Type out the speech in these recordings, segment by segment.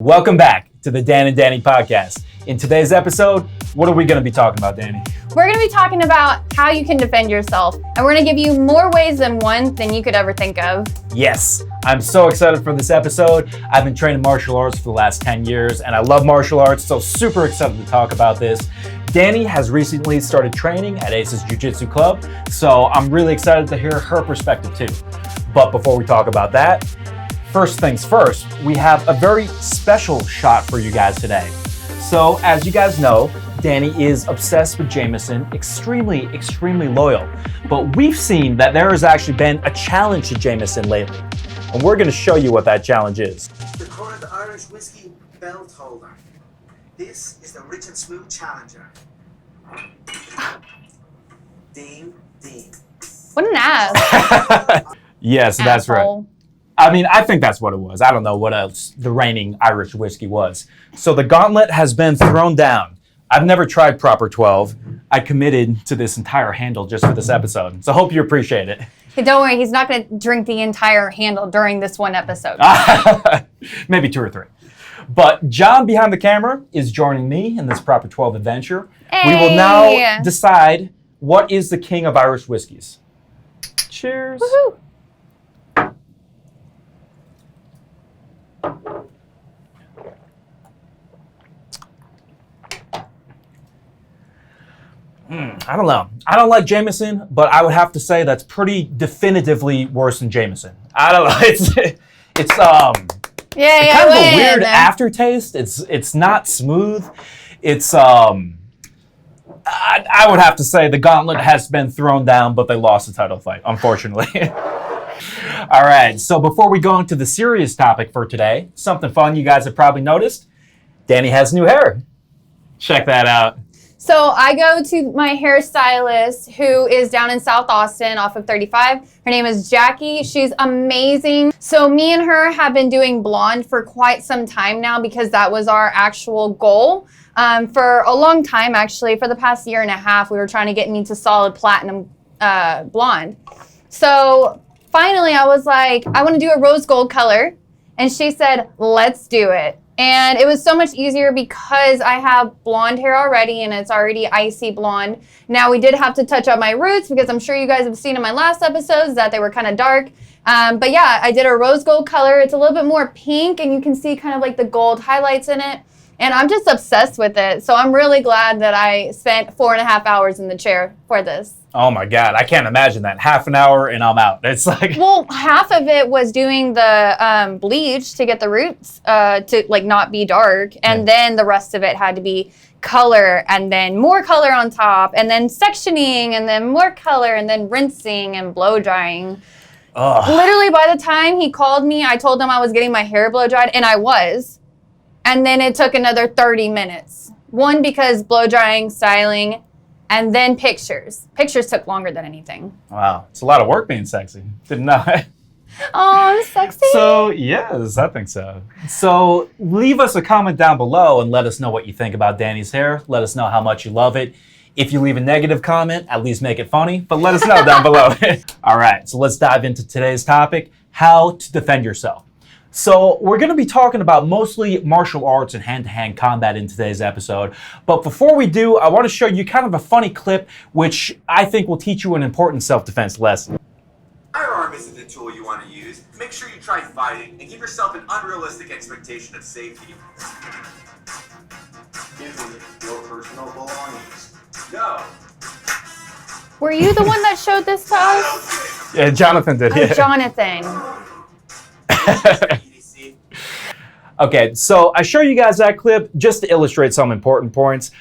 Welcome back to the Dan and Dani podcast. In today's episode, what are we going to be talking about, Dani? We're going to be talking about how you can defend yourself, and we're going to give you more ways than one than you could ever think of. Yes, I'm so excited for this episode. I've been training martial arts for the last 10 years, and I love martial arts, so super excited to talk about this. Dani has recently started training at Ace's Jiu-Jitsu Club, so I'm really excited to hear her perspective too. But before we talk about that, first things first, we have a very special shot for you guys today. So as you guys know, Dani is obsessed with Jameson, extremely loyal. But we've seen that there has actually been a challenge to Jameson lately. And we're gonna show you what that challenge is. The current Irish whiskey belt holder. This is the Rich and Smooth Challenger. Dean. What an ass. Yes, that's right. Asshole. I mean, I think that's what it was. I don't know what else the reigning Irish whiskey was. So the gauntlet has been thrown down. I've never tried proper 12. I committed to this entire handle just for this episode. So hope you appreciate it. Hey, don't worry, he's not going to drink the entire handle during this one episode. Maybe 2 or 3. But John behind the camera is joining me in this proper 12 adventure. Hey. We will now decide what is the king of Irish whiskeys. Cheers. Woohoo. I don't know. I don't like Jameson, but I would have to say that's pretty definitively worse than Jameson. I don't know. It's kind of a weird aftertaste. It's not smooth. It's I would have to say the gauntlet has been thrown down, but they lost the title fight, unfortunately. All right. So before we go into the serious topic for today, something fun you guys have probably noticed. Dani has new hair. Check that out. So I go to my hairstylist who is down in South Austin off of 35. Her name is Jackie. She's amazing. So me and her have been doing blonde for quite some time now because that was our actual goal. For a long time, actually, for the past year and a half, we were trying to get me to solid platinum blonde. So finally I was like, I want to do a rose gold color. And she said, let's do it. And it was so much easier because I have blonde hair already and it's already icy blonde. Now we did have to touch up my roots because I'm sure you guys have seen in my last episodes that they were kind of dark. But yeah, I did a rose gold color. It's a little bit more pink and you can see kind of like the gold highlights in it. And I'm just obsessed with it. So I'm really glad that I spent 4.5 hours in the chair for this. Oh my God, I can't imagine that. Half an hour and I'm out. It's like... Well, half of it was doing the bleach to get the roots to like not be dark. And then the rest of it had to be color and then more color on top and then sectioning and then more color and then rinsing and blow drying. Ugh. Literally by the time he called me, I told him I was getting my hair blow dried and I was. And then it took another 30 minutes. One, because blow drying, styling, and then pictures. Pictures took longer than anything. Wow, it's a lot of work being sexy. Didn't know. Oh, I'm sexy. So, yes, I think so. So, leave us a comment down below and let us know what you think about Dani's hair. Let us know how much you love it. If you leave a negative comment, at least make it funny, but let us know down below. All right, so let's dive into today's topic, how to defend yourself. So we're going to be talking about mostly martial arts and hand-to-hand combat in today's episode. But before we do, I want to show you kind of a funny clip, which I think will teach you an important self-defense lesson. Firearm isn't the tool you want to use. Make sure you try fighting and give yourself an unrealistic expectation of safety. Give me your personal belongings. No. Were you the one that showed this to us? Yeah, Jonathan did. Oh, Yeah. Jonathan. Okay, so I show you guys that clip just to illustrate some important points.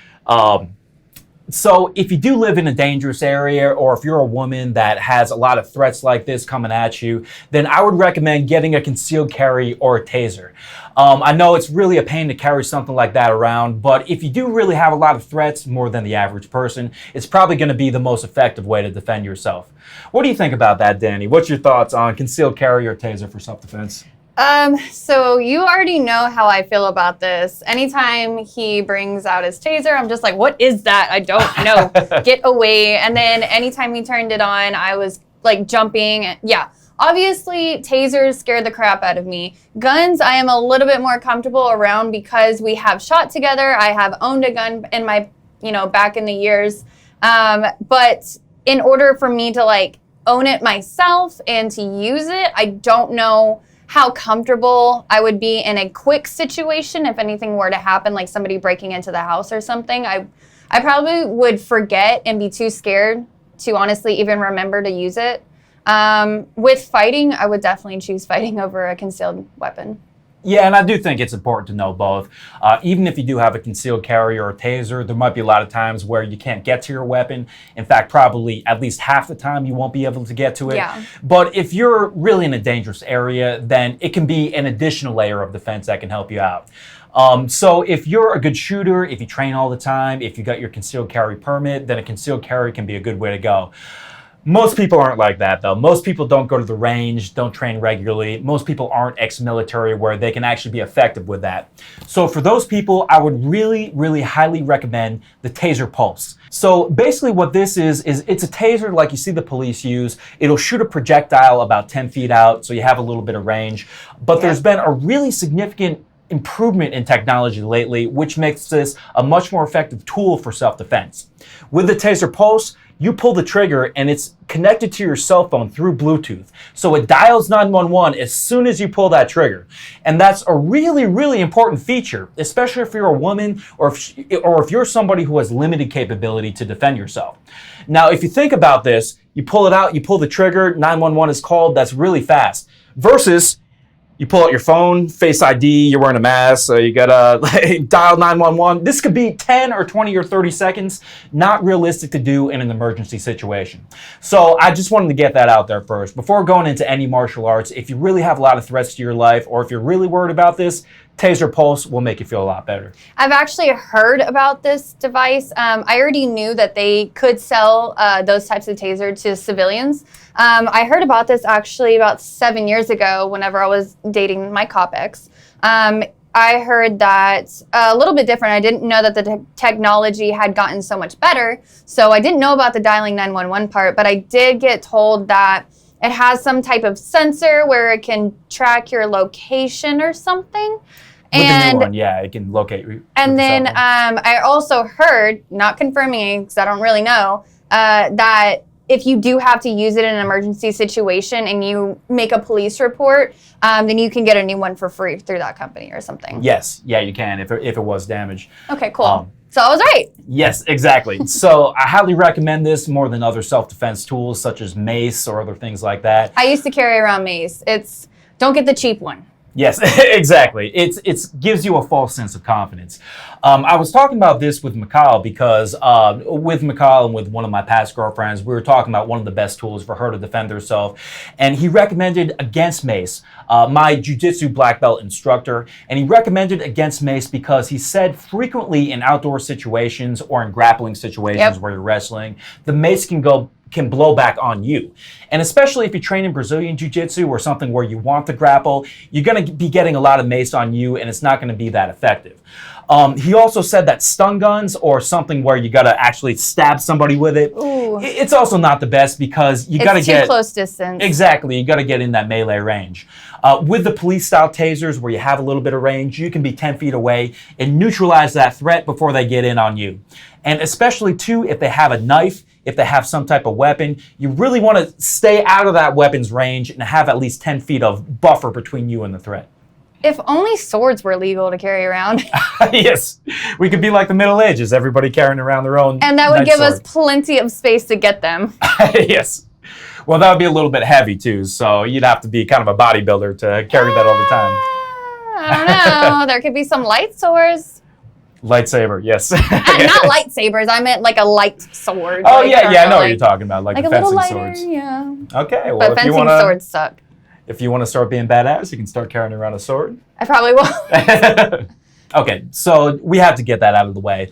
So if you do live in a dangerous area or if you're a woman that has a lot of threats like this coming at you, then I would recommend getting a concealed carry or a taser. I know it's really a pain to carry something like that around, but if you do really have a lot of threats, more than the average person, it's probably going to be the most effective way to defend yourself. What do you think about that, Dani? What's your thoughts on concealed carry or taser for self-defense? So you already know how I feel about this. Anytime he brings out his taser, I'm just like, what is that? I don't know. Get away. And then anytime he turned it on, I was like jumping. Yeah. Obviously, tasers scared the crap out of me. Guns, I am a little bit more comfortable around because we have shot together. I have owned a gun in my, back in the years. But in order for me to like own it myself and to use it, I don't know how comfortable I would be in a quick situation if anything were to happen, like somebody breaking into the house or something. I probably would forget and be too scared to honestly even remember to use it. With fighting, I would definitely choose fighting over a concealed weapon. Yeah, and I do think it's important to know both. Even if you do have a concealed carry or a taser, there might be a lot of times where you can't get to your weapon. In fact, probably at least half the time you won't be able to get to it. Yeah. But if you're really in a dangerous area, then it can be an additional layer of defense that can help you out. So if you're a good shooter, if you train all the time, if you got your concealed carry permit, then a concealed carry can be a good way to go. Most people aren't like that, though. Most people don't go to the range, don't train regularly. Most people aren't ex-military where they can actually be effective with that. So for those people, I would really, really highly recommend the Taser Pulse. So basically what this is it's a taser like you see the police use. It'll shoot a projectile about 10 feet out, so you have a little bit of range. But there's been a really significant improvement in technology lately, which makes this a much more effective tool for self-defense. With the Taser Pulse, you pull the trigger and it's connected to your cell phone through Bluetooth. So it dials 911 as soon as you pull that trigger. And that's a really, really important feature, especially if you're a woman or if you're somebody who has limited capability to defend yourself. Now, if you think about this, you pull it out, you pull the trigger, 911 is called, that's really fast. Versus you pull out your phone, Face ID, you're wearing a mask, so you gotta dial 911. This could be 10 or 20 or 30 seconds, not realistic to do in an emergency situation. So I just wanted to get that out there first. Before going into any martial arts, if you really have a lot of threats to your life, or if you're really worried about this, Taser Pulse will make you feel a lot better. I've actually heard about this device. I already knew that they could sell those types of taser to civilians. I heard about this actually about 7 years ago whenever I was dating my cop ex. I heard that a little bit different. I didn't know that the technology had gotten so much better. So I didn't know about the dialing 911 part, but I did get told that it has some type of sensor where it can track your location or something. With the new one, yeah, it can locate you. And then I also heard, not confirming it because I don't really know, that if you do have to use it in an emergency situation and you make a police report, then you can get a new one for free through that company or something. Yes, yeah, you can if it was damaged. Okay, cool. So I was right. Yes, exactly. So I highly recommend this more than other self-defense tools such as mace or other things like that. I used to carry around mace. Don't get the cheap one. Yes, exactly. It gives you a false sense of confidence. I was talking about this with Mikal because with Mikal and with one of my past girlfriends, we were talking about one of the best tools for her to defend herself. And he recommended against mace, my jiu-jitsu black belt instructor. And he recommended against mace because he said frequently in outdoor situations or in grappling situations where you're wrestling, the mace can blow back on you. And especially if you train in Brazilian Jiu-Jitsu or something where you want to grapple, you're going to be getting a lot of mace on you and it's not going to be that effective. He also said that stun guns or something where you got to actually stab somebody with it, it's also not the best because you got to get... It's too close distance. Exactly, you got to get in that melee range. With the police-style tasers where you have a little bit of range, you can be 10 feet away and neutralize that threat before they get in on you. And especially, too, if they have a knife, if they have some type of weapon, you really want to stay out of that weapon's range and have at least 10 feet of buffer between you and the threat. If only swords were legal to carry around. Yes, we could be like the Middle Ages, everybody carrying around their own And that would give sword. us plenty of space to get them. Yes. Well, that would be a little bit heavy, too, so you'd have to be kind of a bodybuilder to carry that all the time. I don't know. There could be some light swords. Lightsaber, yes. Not lightsabers. I meant like a light sword. Oh, like, yeah, I know what you're talking about, like a the fencing little lighter, swords. yeah. Okay, well, But if you fencing want swords suck. If you want to start being badass, you can start carrying around a sword. I probably will. Okay, so we have to get that out of the way.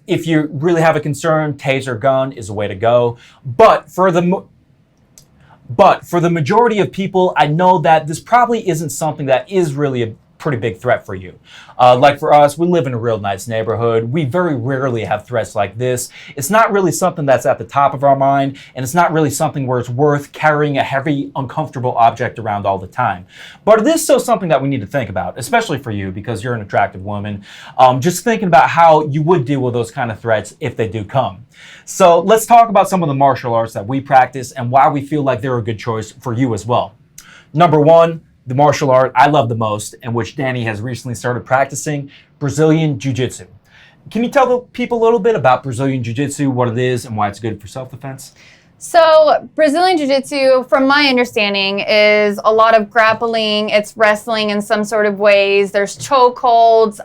If you really have a concern, taser gun is a way to go. But for the majority of people, I know that this probably isn't something that is really pretty big threat for you. Like for us, we live in a real nice neighborhood. We very rarely have threats like this. It's not really something that's at the top of our mind, and it's not really something where it's worth carrying a heavy, uncomfortable object around all the time. But it is still something that we need to think about, especially for you because you're an attractive woman. Just thinking about how you would deal with those kind of threats if they do come. So let's talk about some of the martial arts that we practice and why we feel like they're a good choice for you as well. Number one, the martial art I love the most and which Dani has recently started practicing, Brazilian Jiu-Jitsu. Can you tell the people a little bit about Brazilian Jiu-Jitsu, what it is, and why it's good for self-defense? So Brazilian Jiu-Jitsu, from my understanding, is a lot of grappling. It's wrestling in some sort of ways. There's chokeholds.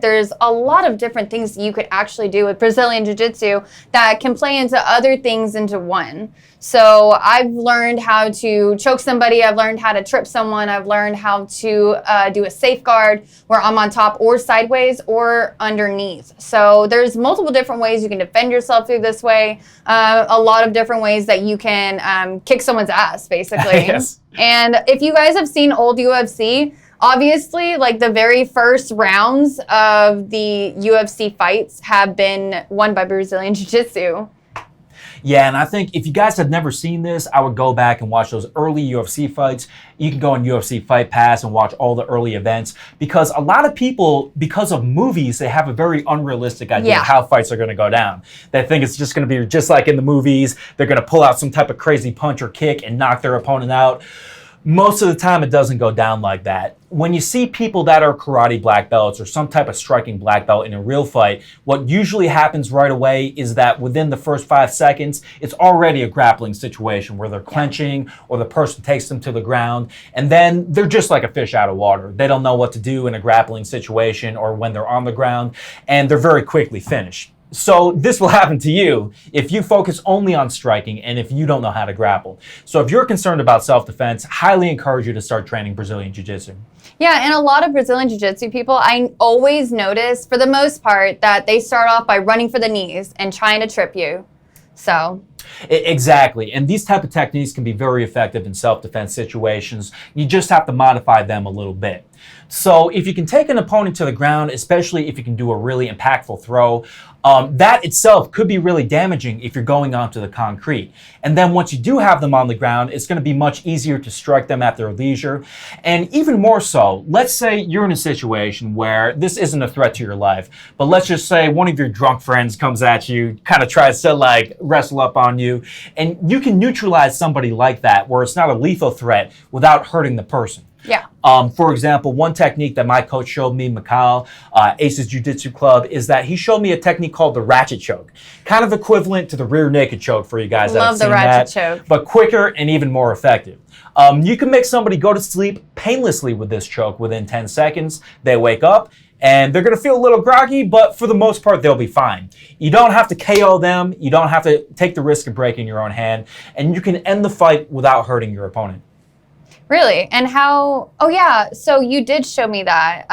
There's a lot of different things that you could actually do with Brazilian Jiu-Jitsu that can play into other things into one. So I've learned how to choke somebody. I've learned how to trip someone. I've learned how to do a safeguard where I'm on top or sideways or underneath. So there's multiple different ways you can defend yourself through this way. A lot of different ways that you can kick someone's ass, basically. Yes. And if you guys have seen old UFC, obviously, like the very first rounds of the UFC fights have been won by Brazilian Jiu-Jitsu. Yeah, and I think if you guys have never seen this, I would go back and watch those early UFC fights. You can go on UFC Fight Pass and watch all the early events because a lot of people, because of movies, they have a very unrealistic idea of how fights are going to go down. They think it's just going to be just like in the movies. They're going to pull out some type of crazy punch or kick and knock their opponent out. Most of the time, it doesn't go down like that. When you see people that are karate black belts or some type of striking black belt in a real fight, what usually happens right away is that within the first 5 seconds, it's already a grappling situation where they're clenching or the person takes them to the ground, and then they're just like a fish out of water. They don't know what to do in a grappling situation or when they're on the ground, and they're very quickly finished. So this will happen to you if you focus only on striking and if you don't know how to grapple. So if you're concerned about self-defense, highly encourage you to start training Brazilian Jiu-Jitsu. Yeah, and a lot of Brazilian Jiu-Jitsu people, I always notice, for the most part, that they start off by running for the knees and trying to trip you. So... Exactly. And these type of techniques can be very effective in self-defense situations. You just have to modify them a little bit. So if you can take an opponent to the ground, especially if you can do a really impactful throw, that itself could be really damaging if you're going onto the concrete. And then once you do have them on the ground, it's going to be much easier to strike them at their leisure. And even more so, let's say you're in a situation where this isn't a threat to your life, but let's just say one of your drunk friends comes at you, kind of tries to like wrestle up on you, and you can neutralize somebody like that where it's not a lethal threat without hurting the person. Yeah. For example, one technique that my coach showed me, Mikal, Aces Jiu-Jitsu Club, is that he showed me a technique called the ratchet choke. Kind of equivalent to the rear naked choke for you guys that have seen that. Love the ratchet choke. But quicker and even more effective. You can make somebody go to sleep painlessly with this choke within 10 seconds. They wake up and they're going to feel a little groggy, but for the most part, they'll be fine. You don't have to KO them. You don't have to take the risk of breaking your own hand. And you can end the fight without hurting your opponent. Really? And how, oh yeah, so you did show me that,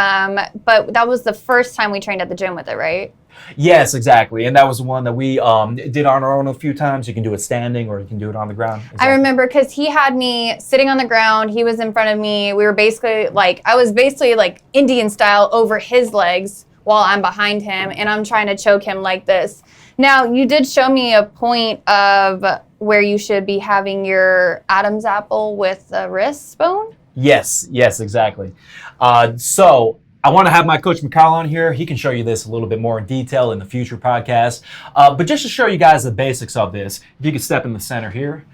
but that was the first time we trained at the gym with it, right? Yes, exactly. And that was the one that we did on our own a few times. You can do it standing or you can do it on the ground. Exactly. I remember because he had me sitting on the ground. He was in front of me. We were basically like, I was basically like Indian style over his legs while I'm behind him and I'm trying to choke him like this. Now, you did show me a point of where you should be having your Adam's apple with the wrist bone? Yes, exactly. So I want to have my coach Mikal on here. He can show you this a little bit more in detail in the future podcast. But just to show you guys the basics of this, if you could step in the center here.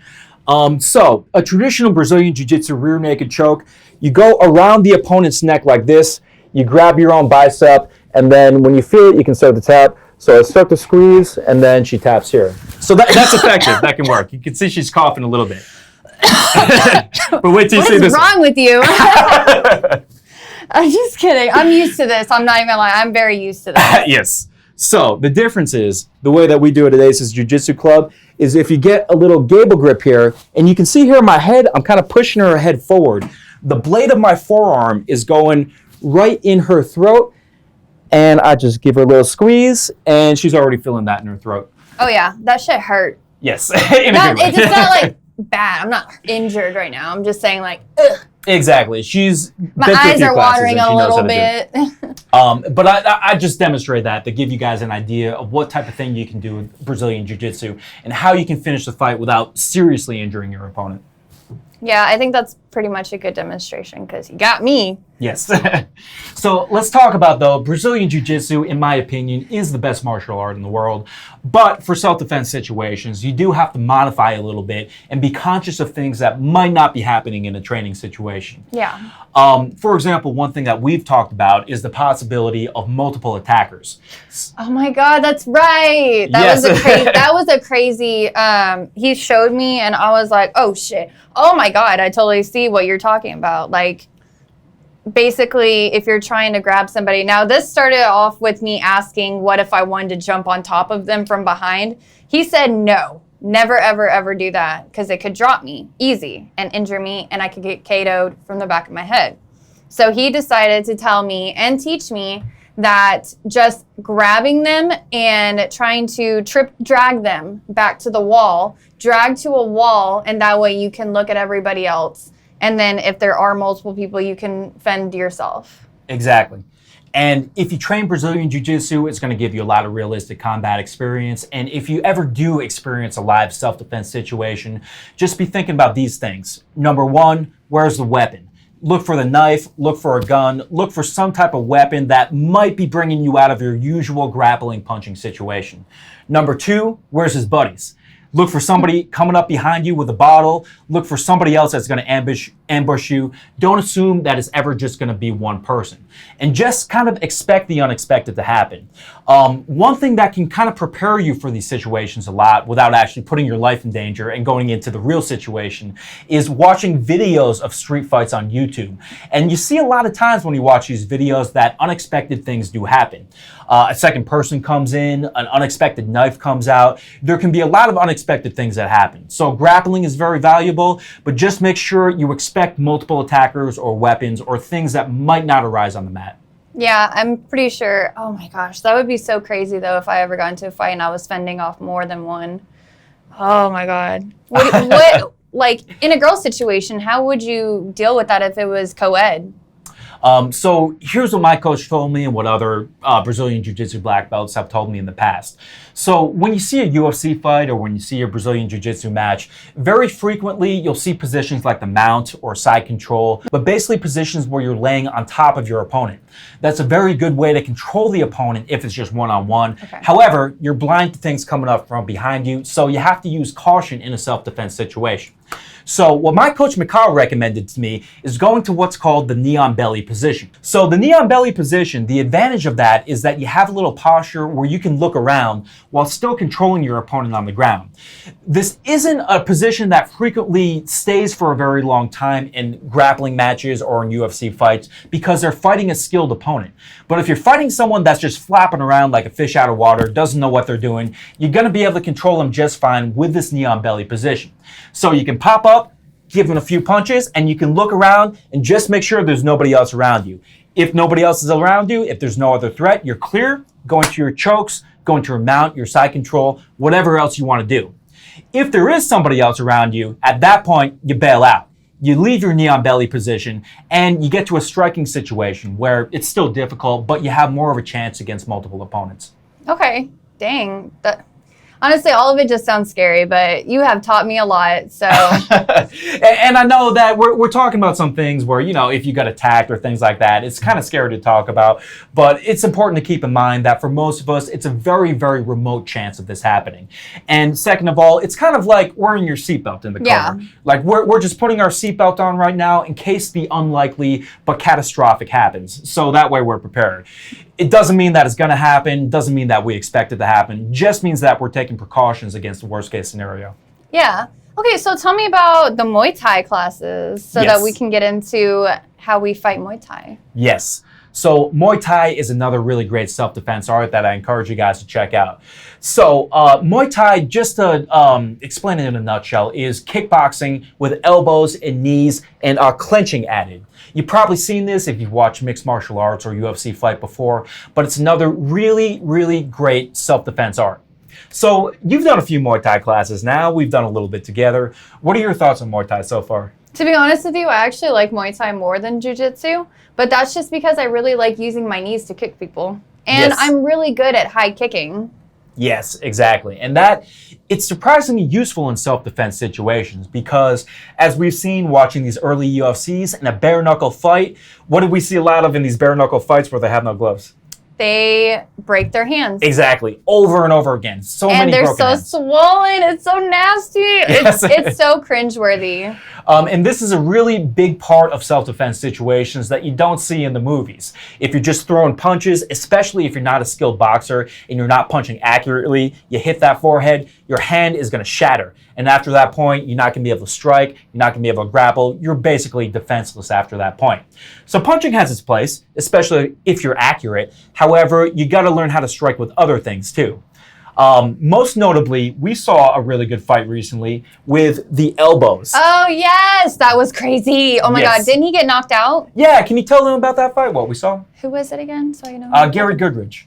So a traditional Brazilian Jiu-Jitsu rear naked choke, you go around the opponent's neck like this, you grab your own bicep, and then when you feel it, you can start to tap. So I start to squeeze, and then she taps here. So that's effective. That can work. You can see she's coughing a little bit. But wait till you see this. What's wrong with you? I'm just kidding. I'm used to this. I'm not even gonna lie. I'm very used to this. Yes. So the difference is, the way that we do it at Aces Jiu-Jitsu Club is if you get a little gable grip here, and you can see here in my head, I'm kind of pushing her head forward. The blade of my forearm is going right in her throat, and I just give her a little squeeze, and she's already feeling that in her throat. Oh yeah, that shit hurt. Yes. It's not like bad. I'm not injured right now. I'm just saying like, ugh. Exactly. She's My been through a eyes few are classes watering and she a knows how little to do it. bit. But I just demonstrate that to give you guys an idea of what type of thing you can do with Brazilian Jiu-Jitsu and how you can finish the fight without seriously injuring your opponent. Yeah, I think that's pretty much a good demonstration because you got me. Yes. So let's talk about, though, Brazilian Jiu-Jitsu, in my opinion, is the best martial art in the world. But for self-defense situations, you do have to modify a little bit and be conscious of things that might not be happening in a training situation. Yeah. For example, one thing that we've talked about is the possibility of multiple attackers. Oh my God, that's right. Yes. That was a crazy. He showed me, and I was like, oh shit. Oh my God, I totally see what you're talking about. Like, basically, if you're trying to grab somebody. Now, this started off with me asking, what if I wanted to jump on top of them from behind? He said no. Never, ever, ever do that because it could drop me easy and injure me, and I could get KO'd from the back of my head. So he decided to tell me and teach me that just grabbing them and trying to drag them back to the wall, drag to a wall, and that way you can look at everybody else. And then if there are multiple people, you can fend yourself. Exactly. And if you train Brazilian Jiu-Jitsu, it's going to give you a lot of realistic combat experience. And if you ever do experience a live self-defense situation, just be thinking about these things. Number one, where's the weapon? Look for the knife, look for a gun, look for some type of weapon that might be bringing you out of your usual grappling punching situation. Number two, where's his buddies? Look for somebody coming up behind you with a bottle. Look for somebody else that's going to ambush you. Don't assume that it's ever just going to be one person. And just kind of expect the unexpected to happen. One thing that can kind of prepare you for these situations a lot without actually putting your life in danger and going into the real situation is watching videos of street fights on YouTube. And you see a lot of times when you watch these videos that unexpected things do happen. A second person comes in, an unexpected knife comes out. There can be a lot of unexpected things that happen. So grappling is very valuable, but just make sure you expect multiple attackers or weapons or things that might not arise on the mat. Yeah, I'm pretty sure. Oh my gosh, that would be so crazy though if I ever got into a fight and I was fending off more than one. Oh my God. What like in a girl situation, how would you deal with that if it was co-ed? So here's what my coach told me and what other Brazilian Jiu-Jitsu black belts have told me in the past. So when you see a UFC fight or when you see a Brazilian Jiu-Jitsu match, very frequently you'll see positions like the mount or side control, but basically positions where you're laying on top of your opponent. That's a very good way to control the opponent if it's just one-on-one. Okay. However, you're blind to things coming up from behind you, so you have to use caution in a self-defense situation. So what my coach Mikhail recommended to me is going to what's called the knee on belly position. So the knee on belly position, the advantage of that is that you have a little posture where you can look around while still controlling your opponent on the ground. This isn't a position that frequently stays for a very long time in grappling matches or in UFC fights because they're fighting a skilled opponent. But if you're fighting someone that's just flapping around like a fish out of water, doesn't know what they're doing, you're going to be able to control them just fine with this knee on belly position. So you can pop up, give them a few punches, and you can look around and just make sure there's nobody else around you. If nobody else is around you, if there's no other threat, you're clear, go into your chokes, go into your mount, your side control, whatever else you want to do. If there is somebody else around you, at that point, you bail out. You leave your knee on belly position and you get to a striking situation where it's still difficult, but you have more of a chance against multiple opponents. Okay, dang. Honestly, all of it just sounds scary, but you have taught me a lot, so. And I know that we're talking about some things where, you know, if you got attacked or things like that, it's kind of scary to talk about, but it's important to keep in mind that for most of us, it's a very, very remote chance of this happening. And second of all, it's kind of like wearing your seatbelt in the car. Yeah. Like we're just putting our seatbelt on right now in case the unlikely but catastrophic happens. So that way we're prepared. It doesn't mean that it's going to happen, doesn't mean that we expect it to happen, just means that we're taking precautions against the worst case scenario. Yeah. Okay, so tell me about the Muay Thai classes so that we can get into how we fight Muay Thai. Yes. So Muay Thai is another really great self-defense art that I encourage you guys to check out. So Muay Thai, just to explain it in a nutshell, is kickboxing with elbows and knees and clenching added. You've probably seen this if you've watched mixed martial arts or UFC fight before, but it's another really, really great self-defense art. So you've done a few Muay Thai classes now. We've done a little bit together. What are your thoughts on Muay Thai so far? To be honest with you, I actually like Muay Thai more than Jiu-Jitsu, but that's just because I really like using my knees to kick people. And Yes. I'm really good at high kicking. Yes, exactly. And it's surprisingly useful in self-defense situations because as we've seen watching these early UFCs in a bare knuckle fight, what did we see a lot of in these bare knuckle fights where they have no gloves? They break their hands. Exactly. Over and over again. So many And they're broken so hands. swollen. It's so nasty. Yes. It's so cringeworthy. And this is a really big part of self-defense situations that you don't see in the movies. If you're just throwing punches, especially if you're not a skilled boxer and you're not punching accurately, you hit that forehead, your hand is going to shatter. And after that point, you're not going to be able to strike, you're not going to be able to grapple, you're basically defenseless after that point. So punching has its place, especially if you're accurate. However, you got to learn how to strike with other things too. Most notably, we saw a really good fight recently with the elbows. Oh, yes. That was crazy. Oh, my Yes. God. Didn't he get knocked out? Yeah, can you tell them about that fight, what we saw? Who was it again? So I know. Gary Goodridge.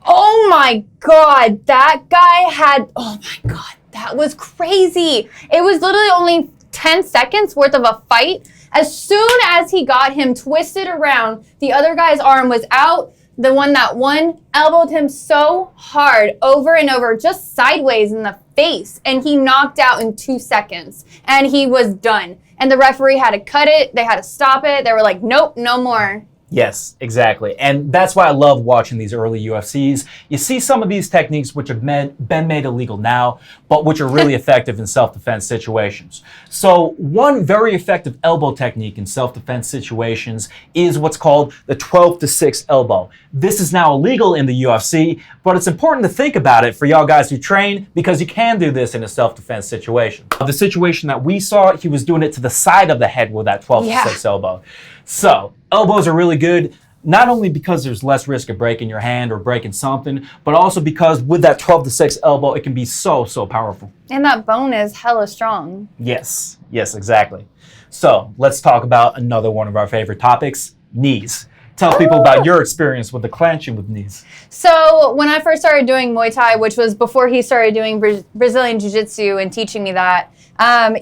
Oh, my God. That guy had... Oh, my God. That was crazy. It was literally only 10 seconds worth of a fight. As soon as he got him twisted around, the other guy's arm was out. The one that won elbowed him so hard over and over, just sideways in the face. And he knocked out in 2 seconds. And he was done. And the referee had to cut it. They had to stop it. They were like, nope, no more. Yes, exactly. And that's why I love watching these early UFCs. You see some of these techniques which have been made illegal now, but which are really effective in self-defense situations. So one very effective elbow technique in self-defense situations is what's called the 12-to-6 elbow. This is now illegal in the UFC, but it's important to think about it for y'all guys who train because you can do this in a self-defense situation. The situation that we saw, he was doing it to the side of the head with that 12-to-6 elbow. So elbows are really good, not only because there's less risk of breaking your hand or breaking something, but also because with that 12-to-6 elbow, it can be so powerful. And that bone is hella strong. Yes, exactly. So let's talk about another one of our favorite topics, knees. Tell people about your experience with the clench and with knees. So when I first started doing Muay Thai, which was before he started doing Brazilian Jiu-Jitsu and teaching me that,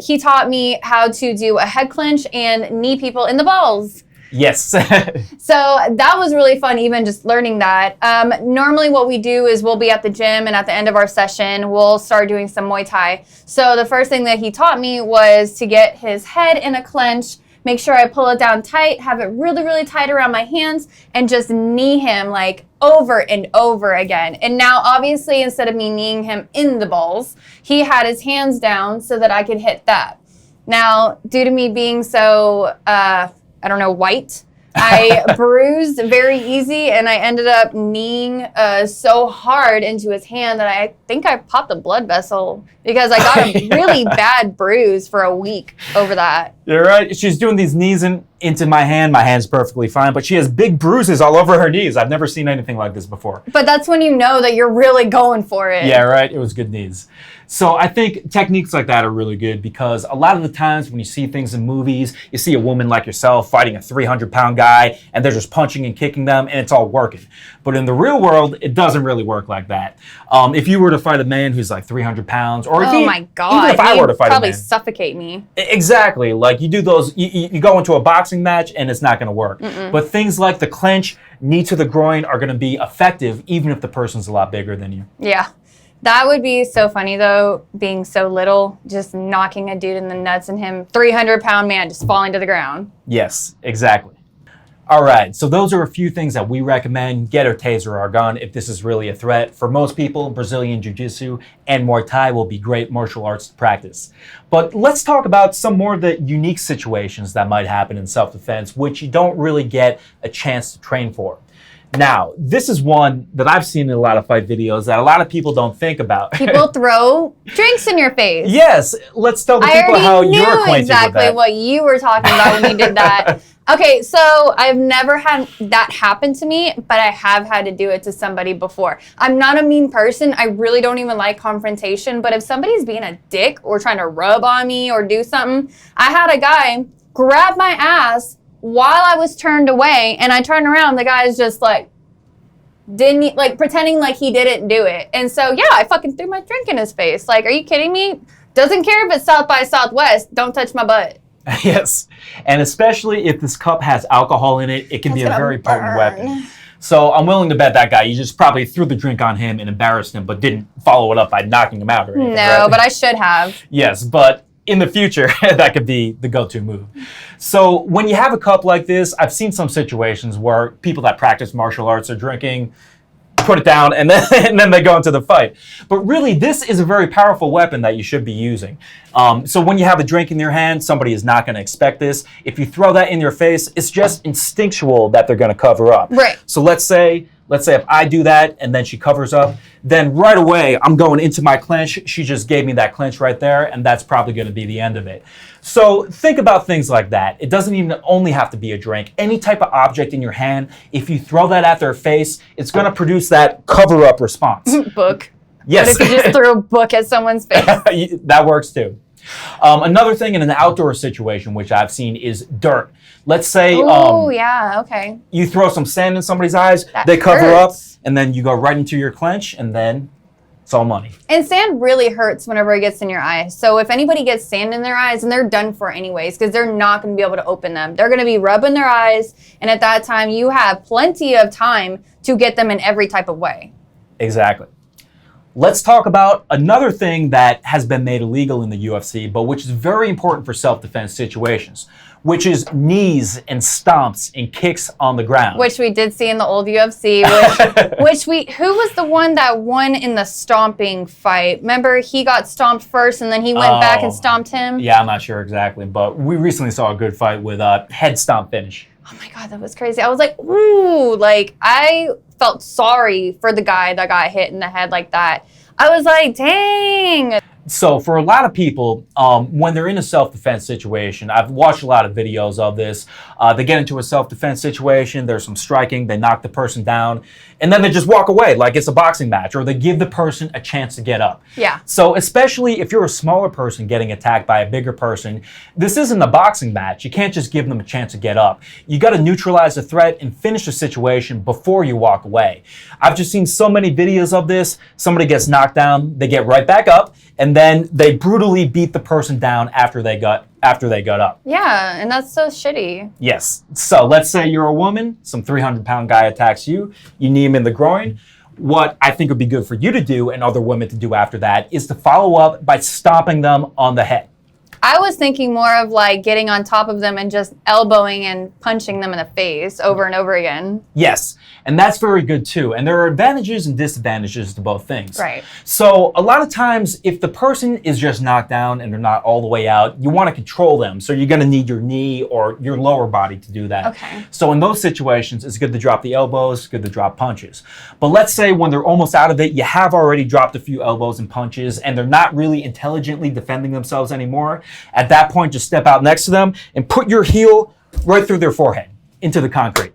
he taught me how to do a head clinch and knee people in the balls. Yes. So that was really fun, even just learning that. Normally what we do is we'll be at the gym and at the end of our session, we'll start doing some Muay Thai. So the first thing that he taught me was to get his head in a clench, make sure I pull it down tight, have it really tight around my hands, and just knee him like over and over again. And now, obviously, instead of me kneeing him in the balls, he had his hands down so that I could hit that. Now, due to me being so, white, I bruised very easy, and I ended up kneeing so hard into his hand that I think I popped a blood vessel because I got a really bad bruise for a week over that. You're right. She's doing these knees into my hand. My hand's perfectly fine, but she has big bruises all over her knees. I've never seen anything like this before. But that's when you know that you're really going for it. Yeah, right. It was good knees. So I think techniques like that are really good because a lot of the times when you see things in movies, you see a woman like yourself fighting a 300-pound guy and they're just punching and kicking them and it's all working. But in the real world, it doesn't really work like that. If you were to fight a man who's like 300 pounds, or oh my God, even if I were to fight a man, probably suffocate me. Exactly. Like you do those, you go into a boxing match and it's not going to work. But things like the clinch, knee to the groin are going to be effective even if the person's a lot bigger than you. Yeah. That would be so funny, though, being so little, just knocking a dude in the nuts and him, 300-pound man, just falling to the ground. Yes, exactly. All right, so those are a few things that we recommend. Get a taser or a gun if this is really a threat. For most people, Brazilian Jiu-Jitsu and Muay Thai will be great martial arts to practice. But let's talk about some more of the unique situations that might happen in self-defense, which you don't really get a chance to train for. Now, this is one that I've seen in a lot of fight videos that a lot of people don't think about. People throw drinks in your face. Yes, let's tell the people how you're acquainted with that. I already knew exactly what you were talking about when you did that. Okay, so I've never had that happen to me, but I have had to do it to somebody before. I'm not a mean person. I really don't even like confrontation, but if somebody's being a dick or trying to rub on me or do something, I had a guy grab my ass while I was turned away, and I turned around, the guy's just like, didn't, like, pretending like he didn't do it. And so, yeah, I fucking threw my drink in his face. Like, are you kidding me? Doesn't care if it's South by Southwest. Don't touch my butt. Yes. And especially if this cup has alcohol in it, it can be a very potent weapon. So I'm willing to bet that guy, you just probably threw the drink on him and embarrassed him, but didn't follow it up by knocking him out or anything. No, right? but I should have. Yes, but in the future, that could be the go-to move. So when you have a cup like this, I've seen some situations where people that practice martial arts are drinking, put it down, and then they go into the fight. But really, this is a very powerful weapon that you should be using. So when you have a drink in your hand, somebody is not going to expect this. If you throw that in your face, it's just instinctual that they're going to cover up. Right. So let's say if I do that and then she covers up, then right away I'm going into my clinch. She just gave me that clinch right there, and that's probably going to be the end of it. So think about things like that. It doesn't even only have to be a drink. Any type of object in your hand, if you throw that at their face, it's going to produce that cover-up response. Book. Yes. What if you just threw a book at someone's face? That works too. Another thing in an outdoor situation, which I've seen, is dirt. Let's say yeah, okay. you throw some sand in somebody's eyes, That they cover hurts. up, and then you go right into your clench, and then it's all money. And sand really hurts whenever it gets in your eyes. So if anybody gets sand in their eyes, and they're done for anyways, because they're not going to be able to open them. They're going to be rubbing their eyes, and at that time, you have plenty of time to get them in every type of way. Exactly. Let's talk about another thing that has been made illegal in the UFC, but which is very important for self-defense situations, which is knees and stomps and kicks on the ground. Which we did see in the old UFC, who was the one that won in the stomping fight? Remember, he got stomped first and then he went back and stomped him? Yeah, I'm not sure exactly, but we recently saw a good fight with a head stomp finish. Oh my God, that was crazy. I was like, ooh, like I felt sorry for the guy that got hit in the head like that. I was like, dang. So for a lot of people, when they're in a self-defense situation, I've watched a lot of videos of this. They get into a self-defense situation, there's some striking, they knock the person down, and then they just walk away like it's a boxing match, or they give the person a chance to get up. Yeah. So especially if you're a smaller person getting attacked by a bigger person, this isn't a boxing match. You can't just give them a chance to get up. You got to neutralize the threat and finish the situation before you walk away. I've just seen so many videos of this. Somebody gets knocked down, they get right back up, and then they brutally beat the person down after they got up. Yeah, and that's so shitty. Yes. So let's say you're a woman, some 300-pound guy attacks you, you knee him in the groin. What I think would be good for you to do and other women to do after that is to follow up by stomping them on the head. I was thinking more of like getting on top of them and just elbowing and punching them in the face over and over again. Yes, and that's very good too. And there are advantages and disadvantages to both things. Right. So a lot of times, if the person is just knocked down and they're not all the way out, you want to control them. So you're going to need your knee or your lower body to do that. Okay. So in those situations, it's good to drop the elbows, it's good to drop punches. But let's say when they're almost out of it, you have already dropped a few elbows and punches, and they're not really intelligently defending themselves anymore. At that point, just step out next to them and put your heel right through their forehead into the concrete.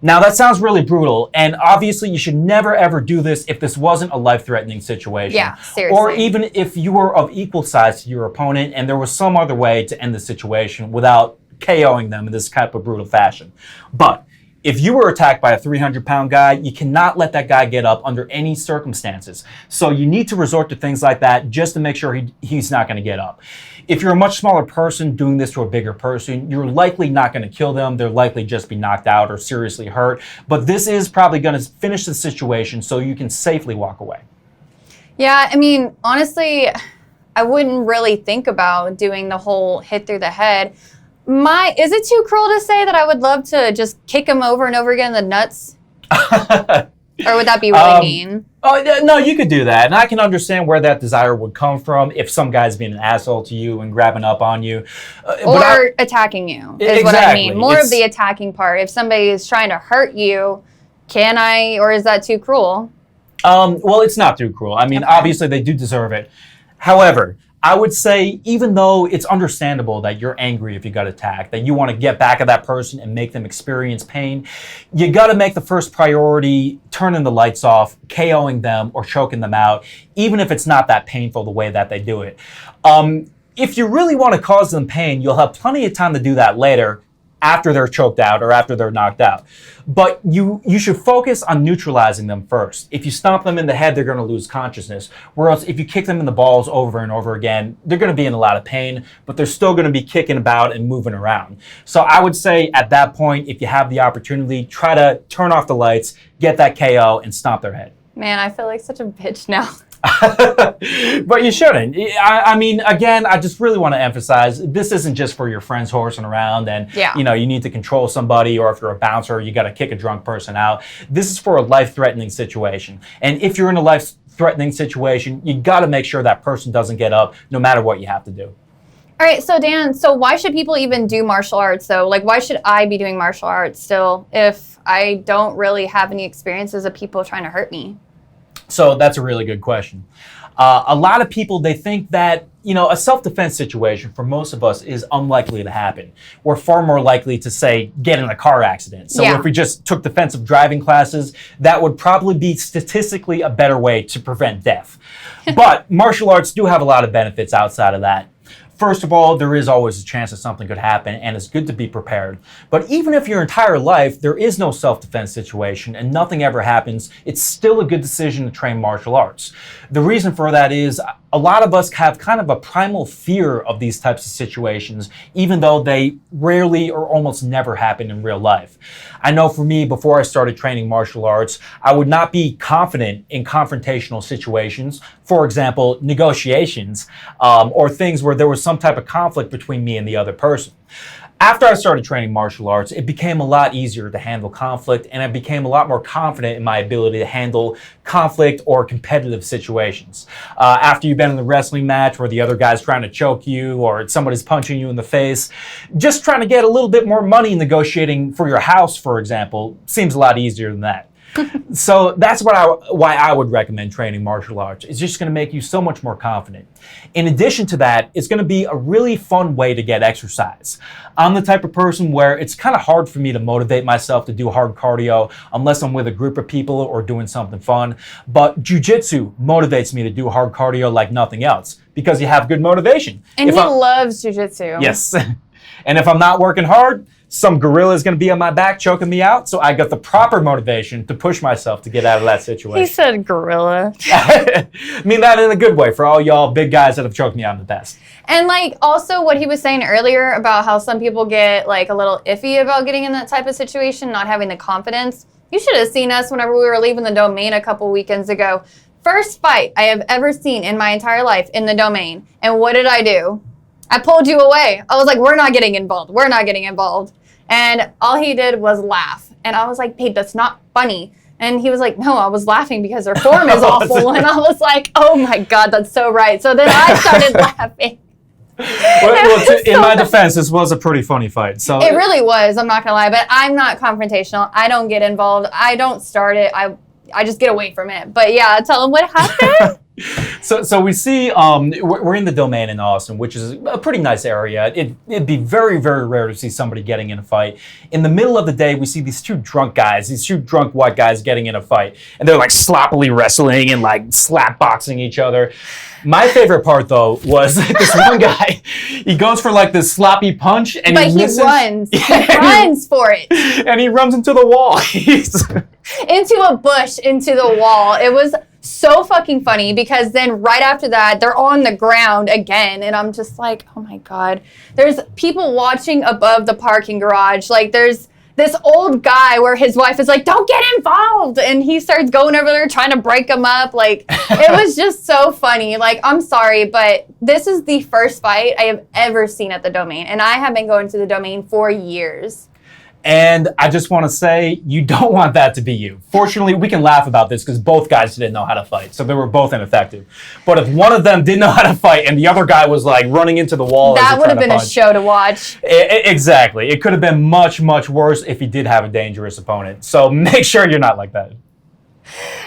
Now, that sounds really brutal, and obviously you should never ever do this if this wasn't a life-threatening situation. Yeah, seriously. Or even if you were of equal size to your opponent and there was some other way to end the situation without KOing them in this type of brutal fashion. But if you were attacked by a 300-pound guy, you cannot let that guy get up under any circumstances. So you need to resort to things like that just to make sure he's not going to get up. If you're a much smaller person doing this to a bigger person, you're likely not going to kill them. They'll likely just be knocked out or seriously hurt. But this is probably going to finish the situation so you can safely walk away. Yeah, I mean, honestly, I wouldn't really think about doing the whole hit through the head. Is it too cruel to say that I would love to just kick him over and over again in the nuts? Or would that be really mean? Oh, no, you could do that. And I can understand where that desire would come from if some guy's being an asshole to you and grabbing up on you. Or attacking you is Exactly. what I mean. More of the attacking part. If somebody is trying to hurt you, can I, or is that too cruel? Well, it's not too cruel. I mean, obviously they do deserve it. However, I would say even though it's understandable that you're angry if you got attacked, that you want to get back at that person and make them experience pain, you got to make the first priority turning the lights off, KOing them or choking them out, even if it's not that painful the way that they do it. If you really want to cause them pain, you'll have plenty of time to do that later. after they're choked out or after they're knocked out. But you should focus on neutralizing them first. If you stomp them in the head, they're going to lose consciousness. Whereas if you kick them in the balls over and over again, they're going to be in a lot of pain, but they're still going to be kicking about and moving around. So I would say at that point, if you have the opportunity, try to turn off the lights, get that KO, and stomp their head. Man, I feel like such a bitch now. But you shouldn't. I mean, again, I just really want to emphasize this isn't just for your friends horsing around and you need to control somebody, or if you're a bouncer, you got to kick a drunk person out. This is for a life-threatening situation. And if you're in a life-threatening situation, you got to make sure that person doesn't get up no matter what you have to do. All right, so Dan, so why should people even do martial arts though? Like, why should I be doing martial arts still if I don't really have any experiences of people trying to hurt me? So that's a really good question. A lot of people, they think that, a self-defense situation for most of us is unlikely to happen. We're far more likely to, say, get in a car accident. So if we just took defensive driving classes, that would probably be statistically a better way to prevent death. But martial arts do have a lot of benefits outside of that. First of all, there is always a chance that something could happen, and it's good to be prepared. But even if your entire life there is no self-defense situation and nothing ever happens, it's still a good decision to train martial arts. The reason for that is a lot of us have kind of a primal fear of these types of situations, even though they rarely or almost never happen in real life. I know for me, before I started training martial arts, I would not be confident in confrontational situations. For example, negotiations, or things where there was some type of conflict between me and the other person. After I started training martial arts, it became a lot easier to handle conflict, and I became a lot more confident in my ability to handle conflict or competitive situations. After you've been in a wrestling match where the other guy's trying to choke you or somebody's punching you in the face, just trying to get a little bit more money negotiating for your house, for example, seems a lot easier than that. So that's why I would recommend training martial arts. It's just going to make you so much more confident. In addition to that, it's going to be a really fun way to get exercise. I'm the type of person where it's kind of hard for me to motivate myself to do hard cardio unless I'm with a group of people or doing something fun. But jiu-jitsu motivates me to do hard cardio like nothing else because you have good motivation. And he loves jiu-jitsu. Yes. And if I'm not working hard, some gorilla is going to be on my back choking me out, so I got the proper motivation to push myself to get out of that situation. He said gorilla. I mean that in a good way for all y'all big guys that have choked me out in the past. And also what he was saying earlier about how some people get a little iffy about getting in that type of situation, not having the confidence. You should have seen us whenever we were leaving the domain a couple weekends ago. First fight I have ever seen in my entire life in the domain. And what did I do? I pulled you away. I was like, we're not getting involved. We're not getting involved. And all he did was laugh. And I was like, babe, that's not funny. And he was like, no, I was laughing because her form is awful. And I was like, oh my God, that's so right. So then I started laughing. In my defense, this was a pretty funny fight. So it really was. I'm not going to lie. But I'm not confrontational. I don't get involved. I don't start it. I just get away from it. But yeah, tell him what happened. So we see, we're in the domain in Austin, which is a pretty nice area. It'd be very, very rare to see somebody getting in a fight. In the middle of the day, we see these two drunk white guys getting in a fight. And they're sloppily wrestling and slap boxing each other. My favorite part, though, was this one guy, he goes for this sloppy punch and he misses. Runs. He runs for it. And he runs into the wall. Into a bush, into the wall. It was so fucking funny because then right after that, they're on the ground again. And I'm just like, oh my God. There's people watching above the parking garage. There's this old guy where his wife is like, don't get involved. And he starts going over there trying to break him up. It was just so funny. I'm sorry, but this is the first fight I have ever seen at the domain. And I have been going to the domain for years. And I just want to say, you don't want that to be you. Fortunately, we can laugh about this because both guys didn't know how to fight. So they were both ineffective. But if one of them didn't know how to fight and the other guy was running into the wall. That would have been a show to watch. Exactly. It could have been much, much worse if he did have a dangerous opponent. So make sure you're not like that.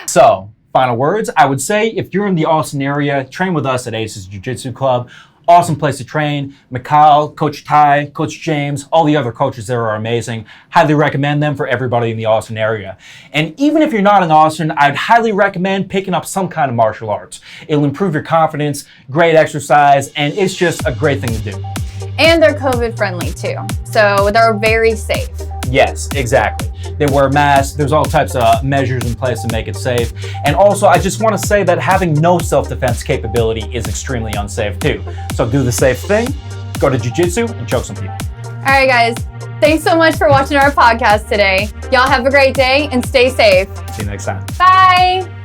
So, final words. I would say if you're in the Austin area, train with us at Aces Jiu-Jitsu Club. Awesome place to train. Mikhail, Coach Ty, Coach James, all the other coaches there are amazing. Highly recommend them for everybody in the Austin area. And even if you're not in Austin, I'd highly recommend picking up some kind of martial arts. It'll improve your confidence, great exercise, and it's just a great thing to do. And they're COVID friendly too. So they're very safe. Yes, exactly. They wear masks. There's all types of measures in place to make it safe. And also, I just want to say that having no self-defense capability is extremely unsafe too. So do the safe thing, go to jiu-jitsu and choke some people. All right, guys. Thanks so much for watching our podcast today. Y'all have a great day and stay safe. See you next time. Bye.